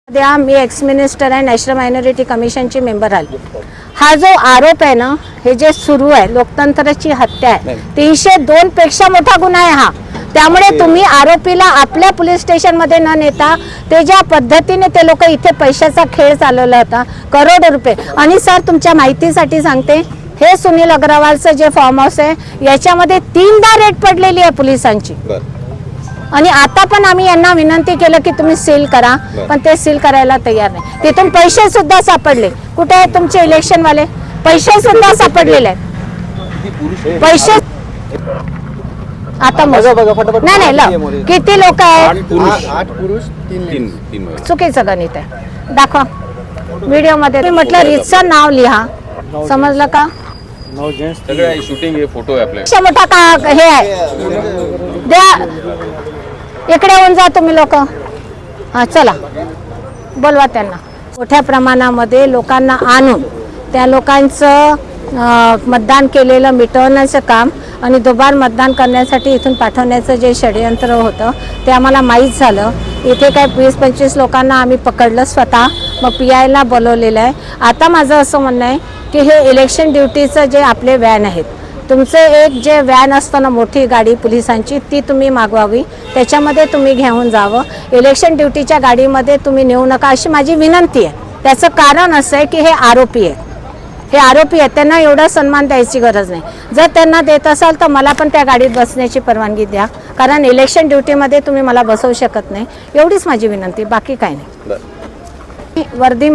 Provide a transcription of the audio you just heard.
मी ex minister आहे, national minority कमिशनची member आहे. हा जो आरोप आहे ना, हे जे सुरू आहे लोकतंत्राची हत्या आहे, 302 पेक्षा मोठा गुन्हा आहे हा. त्यामुळे तुम्ही आरोपीला आपल्या पोलीस स्टेशन मध्ये न नेता ते ज्या पद्धतीने ते लोक इथे पैशाचा खेळ चालवला होता, करोड रुपये. आणि सर तुमच्या माहितीसाठी सांगते, हे सुनील अग्रवालचं जे फार्म हाऊस आहे याच्यामध्ये 3दा रेड पडलेली आहे पोलिसांची. आणि आता पण आम्ही यांना विनंती केलं की तुम्ही सील करा, पण ते सील करायला तयार नाही. तिथून पैसे सुद्धा सापडले. कुठे आहेत तुमचे इलेक्शन वाले? पैसे सुद्धा सापडलेले आहेत. पैसे आता नाही नाही, किती लोक आहेत? 8 पुरुष 3 चुकीचं गणित आहे. दाखवा व्हिडिओ मध्ये. मी म्हटलं रीतचं नाव लिहा, समजलं का? शूटिंग हे फोटो आहे आपल्या. मोठा का हे आहे द्या, इकडे येऊन जा तुम्ही लोक. हा चला बोलवा त्यांना. मोठ्या प्रमाणामध्ये लोकांना आणून त्या लोकांचं मतदान केलेलं मिटवण्याचं काम आणि दुबार मतदान करण्यासाठी इथून पाठवण्याचं जे षडयंत्र होतं ते आम्हाला माहीत झालं. इथे काय 20-25 लोकांना आम्ही पकडलं स्वतः, मग PIला बोलवलेलं आहे. आता माझं असं म्हणणं आहे की हे इलेक्शन ड्युटीचं जे आपले व्हॅन आहेत, तुमचे एक जे व्हॅन असतं ना मोठी गाडी पोलिसांची, ती तुम्ही मागवावी, त्याच्यामध्ये तुम्ही घेऊन जावं. इलेक्शन ड्युटीच्या गाडीमध्ये तुम्ही नेऊ नका अशी माझी विनंती आहे. त्याचं कारण असं आहे की हे आरोपी आहेत, हे आरोपी आहेत, त्यांना एवढा सन्मान द्यायची गरज नाही. जर त्यांना देत असाल तर मला पण त्या गाडीत बसण्याची परवानगी द्या, कारण इलेक्शन ड्युटीमध्ये तुम्ही मला बसवू शकत नाही. एवढीच माझी विनंती, बाकी काय नाही. वर्दी